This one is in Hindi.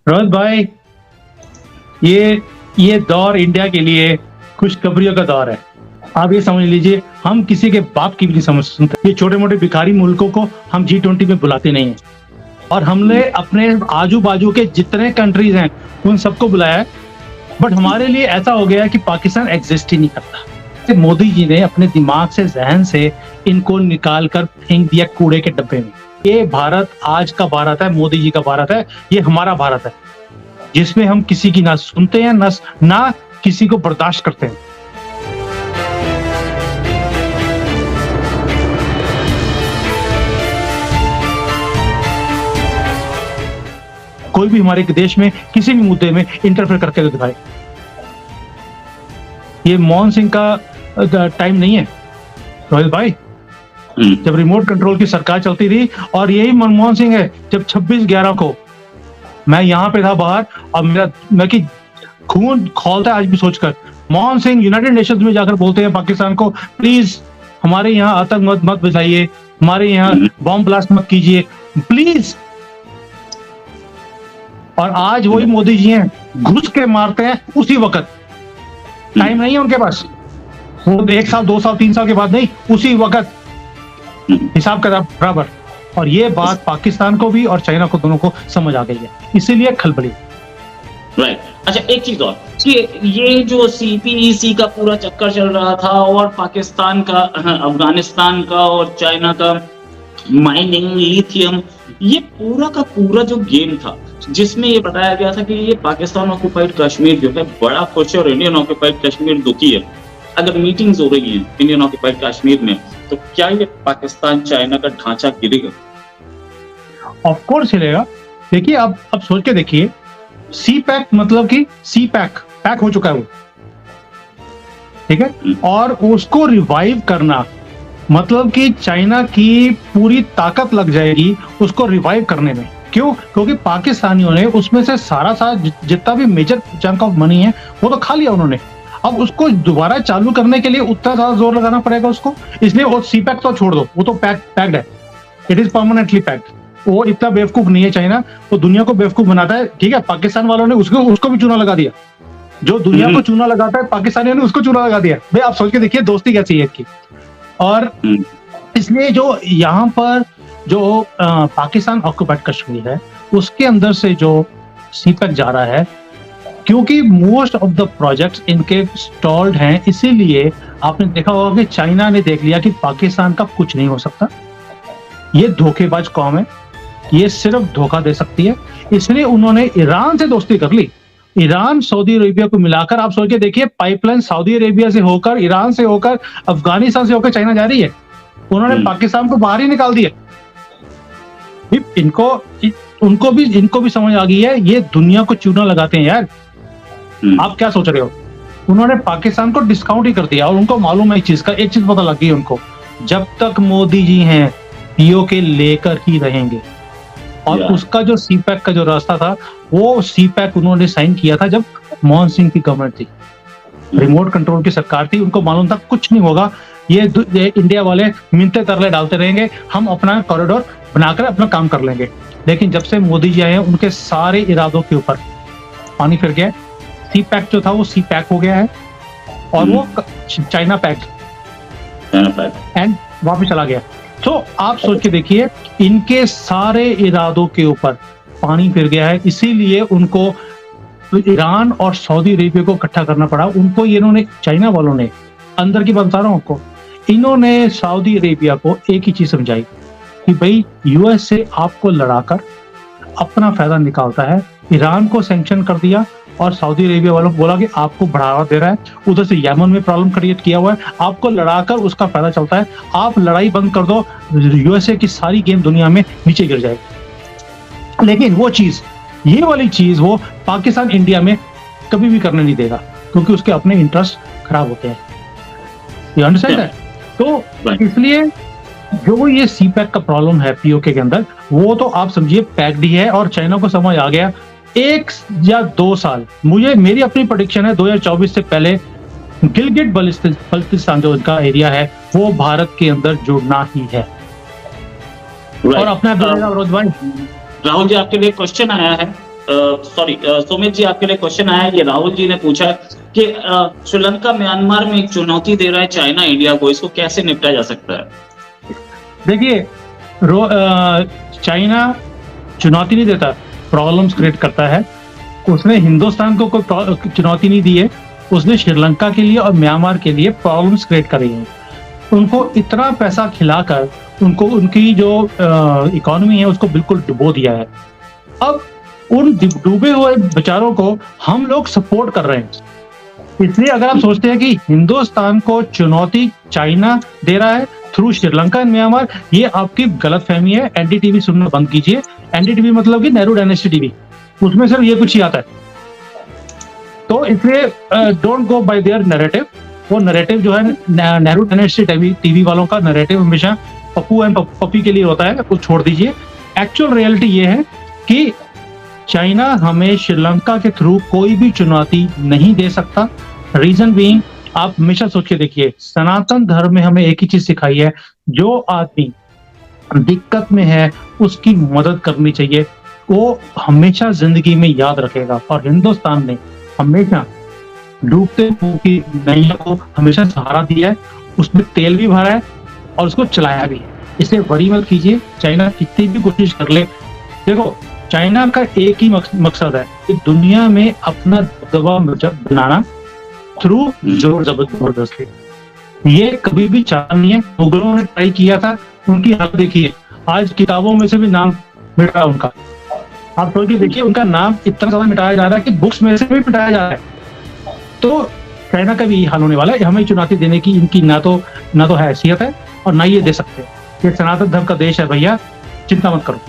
रोहित भाई, ये दौर इंडिया के लिए खुशखबरियों का दौर है। आप ये समझ लीजिए, हम किसी के बाप की भी नहीं समझ सुनते। ये छोटे मोटे भिखारी मुल्कों को हम G20 में बुलाते नहीं हैं, और हमने अपने आजू बाजू के जितने कंट्रीज हैं उन सबको बुलाया है। बट हमारे लिए ऐसा हो गया है कि पाकिस्तान एग्जिस्ट ही नहीं करता। मोदी जी ने अपने दिमाग से, जहन से इनको निकाल कर फेंक दिया कूड़े के डब्बे में। ये भारत आज का भारत है, मोदी जी का भारत है, ये हमारा भारत है, जिसमें हम किसी की ना सुनते हैं ना किसी को बर्दाश्त करते हैं। कोई भी हमारे देश में किसी भी मुद्दे में इंटरफेयर करके दिखाए। ये मनमोहन सिंह का टाइम नहीं है रोहित भाई, जब रिमोट कंट्रोल की सरकार चलती थी, और यही मनमोहन सिंह है जब 26/11 को मैं यहाँ पे था बाहर, और मैं कि खून खौलता है आज भी सोचकर। मनमोहन सिंह यूनाइटेड नेशंस में जाकर बोलते हैं पाकिस्तान को, प्लीज हमारे यहाँ आतंक मत बचाइए, हमारे यहाँ बॉम्ब ब्लास्ट मत कीजिए प्लीज। और आज वही मोदी जी हैं, घुस के मारते हैं उसी वक्त। टाइम नहीं है उनके पास, वो 1 साल 2 साल 3 साल के बाद नहीं, उसी वक्त हिसाब किताब बराबर। और ये बात पाकिस्तान को भी और चाइना को, दोनों को समझ आ गई है, इसीलिए खलबली। राइट। अच्छा, एक चीज और, ये जो CPEC का पूरा चक्कर चल रहा था, और पाकिस्तान का, अफगानिस्तान का और चाइना का माइनिंग, लिथियम, ये पूरा का पूरा जो गेम था, जिसमें ये बताया गया था कि ये पाकिस्तान ऑक्युपाइड कश्मीर जो है बड़ा खुश है और इंडियन ऑक्युपाइड कश्मीर दुखी है। अगर मीटिंग्स हो रही हैं इंडियन ऑक्युपाइड कश्मीर में, तो क्या ये पाकिस्तान चाइना का ढांचा गिरेगा? ऑफ कोर्स हिलेगा। देखिए, अब सोच के देखिए, CPEC मतलब कि पैक हो चुका है वो, ठीक है, और उसको रिवाइव करना मतलब कि चाइना की पूरी ताकत लग जाएगी उसको रिवाइव करने में। क्यों? क्योंकि पाकिस्तानियों ने उसमें से सारा जितना भी मेजर चंक ऑफ मनी है वो तो खा लिया उन्होंने। अब उसको दोबारा चालू करने के लिए उतना ज्यादा जोर लगाना पड़ेगा उसको, इसलिए वो CPEC तो छोड़ दो, वो तो पैक्ड है, इट इज परमानेंटली पैक्ड। वो इतना बेवकूफ नहीं है चाइना, वो दुनिया को बेवकूफ बनाता है, ठीक है। पाकिस्तान वालों ने उसको भी चूना लगा दिया, जो दुनिया को चूना लगाता है पाकिस्तानियों ने उसको चूना लगा दिया। भाई आप सोच के देखिए दोस्ती कैसी है इसकी। और इसलिए जो यहाँ पर जो पाकिस्तान ऑक्युपाइड कश्मीर है उसके अंदर से जो CPEC जा रहा है, क्योंकि मोस्ट ऑफ द प्रोजेक्ट्स इनके स्टॉल्ड हैं, इसीलिए आपने देखा होगा कि चाइना ने देख लिया कि पाकिस्तान का कुछ नहीं हो सकता, ये धोखेबाज कौम है, ये सिर्फ धोखा दे सकती है, इसलिए उन्होंने ईरान से दोस्ती कर ली। ईरान, सऊदी अरेबिया को मिलाकर आप सोच के देखिए, पाइपलाइन सऊदी अरेबिया से होकर, ईरान से होकर, अफगानिस्तान से होकर चाइना जा रही है। उन्होंने पाकिस्तान को बाहर ही निकाल दिया। उनको भी समझ आ गई है, ये दुनिया को चूना लगाते हैं यार। आप क्या सोच रहे हो? उन्होंने पाकिस्तान को डिस्काउंट ही कर दिया, और उनको मालूम है एक चीज पता लग गई उनको, जब तक मोदी जी हैं POK लेकर ही रहेंगे। और उसका जो CPEC का जो रास्ता था, वो CPEC उन्होंने साइन किया था जब मनमोहन सिंह की गवर्नमेंट थी, रिमोट कंट्रोल की सरकार थी। उनको मालूम था कुछ नहीं होगा, ये इंडिया वाले मिन्नतें तरले डालते रहेंगे, हम अपना कॉरिडोर बनाकर अपना काम कर लेंगे। लेकिन जब से मोदी जी आए हैं, उनके सारे इरादों के ऊपर पानी फिर गया। CPEC जो था वो CPAC हो गया है, और वो चाइना पैक्ड एंड वापस चला गया। तो आप सोच के देखिए, इनके सारे इरादों के ऊपर पानी फिर गया है, इसीलिए उनको ईरान और सऊदी अरेबिया को इकट्ठा करना पड़ा। उनको इन्होंने, चाइना वालों ने, अंदर की बात बता रहा हूं आपको, इन्होंने सऊदी अरेबिया को एक ही चीज समझाई कि भाई US से आपको लड़ाकर अपना फायदा निकालता है। ईरान को सैंक्शन कर दिया, और सऊदी अरेबिया वालों को बोला कि आपको बढ़ावा दे रहा है, उधर से यमन में प्रॉब्लम क्रिएट किया हुआ है, आपको लड़ाकर उसका फायदा चलता है, आप लड़ाई बंद कर दो, USA की सारी गेम दुनिया में नीचे गिर जाएगी। लेकिन वो चीज, ये वाली चीज, वो पाकिस्तान इंडिया में कभी भी करने नहीं देगा, क्योंकि उसके अपने इंटरेस्ट खराब होते हैं। You understand that? तो इसलिए जो ये CPEC का प्रॉब्लम है POK के अंदर, वो तो आप समझिए पैक्ड ही है, और चाइना को समझ आ गया 1 या 2 साल, मेरी अपनी प्रेडिक्शन है 2024 से पहले गिलगिट बल्तिस्तान जो इनका एरिया है वो भारत के अंदर जुड़ना ही है। और अपना रोहित भाई, राहुल जी, आपके लिए क्वेश्चन आया है सॉरी सुमित जी, आपके लिए क्वेश्चन आया है, ये राहुल जी ने पूछा है कि श्रीलंका म्यांमार में एक चुनौती दे रहा है चाइना इंडिया को, इसको कैसे निपटा जा सकता है? देखिए, चाइना चुनौती नहीं देता, प्रॉब्लम्स क्रिएट करता है। उसने हिंदुस्तान को कोई चुनौती नहीं दी है, उसने श्रीलंका के लिए और म्यांमार के लिए प्रॉब्लम्स क्रिएट करी हैं। उनको इतना पैसा खिलाकर उनको उनकी जो इकोनॉमी है उसको बिल्कुल डुबो दिया है। अब उन डूबे हुए बेचारों को हम लोग सपोर्ट कर रहे हैं। इसलिए अगर आप सोचते हैं कि हिंदुस्तान को चुनौती चाइना दे रहा है थ्रू श्रीलंका एंड म्यांमार, ये आपकी गलतफहमी है। एनडीटीवी सुनना बंद कीजिए। एनडीटीवी मतलब कि नेहरू डायनेस्टी टीवी, उसमें सिर्फ ये कुछ ही आता है। तो इसलिए don't go bye there narrative. वो नैरेटिव जो है नेहरू डायनेस्टी टीवी वालों का नैरेटिव हमेशा पप्पू एंड पप्पी के लिए होता है, वो छोड़ दीजिए। एक्चुअल रियलिटी ये है कि चाइना हमें श्रीलंका के थ्रू कोई भी चुनौती नहीं दे सकता। रीजन बीइंग, आप हमेशा सोच के देखिए, सनातन धर्म में हमें एक ही चीज सिखाई है, जो आदमी दिक्कत में है उसकी मदद करनी चाहिए, वो हमेशा जिंदगी में याद रखेगा। और हिंदुस्तान ने हमेशा डूबते मुंह की नैया को हमेशा सहारा दिया है, उसमें तेल भी भरा है और उसको चलाया भी है। इसे वरी मत कीजिए, चाइना कितनी भी कोशिश कर ले। देखो, चाइना का एक ही मकसद है कि दुनिया में अपना दबदबा बनाना थ्रू जोर जबरदस्ती। ये कभी भी चाहा नहीं है। मुगलों ने ट्राई किया था, उनकी हालत देखिए, आज किताबों में से भी नाम मिट रहा है उनका। आप सोच के देखिए, उनका नाम इतना ज्यादा मिटाया जा रहा है कि बुक्स में से भी मिटाया जा रहा है। तो चाइना का भी यही हाल होने वाला है। हमें चुनौती देने की इनकी ना तो हैसियत है और ना ये दे सकते। ये सनातन धर्म का देश है भैया, चिंता मत करो।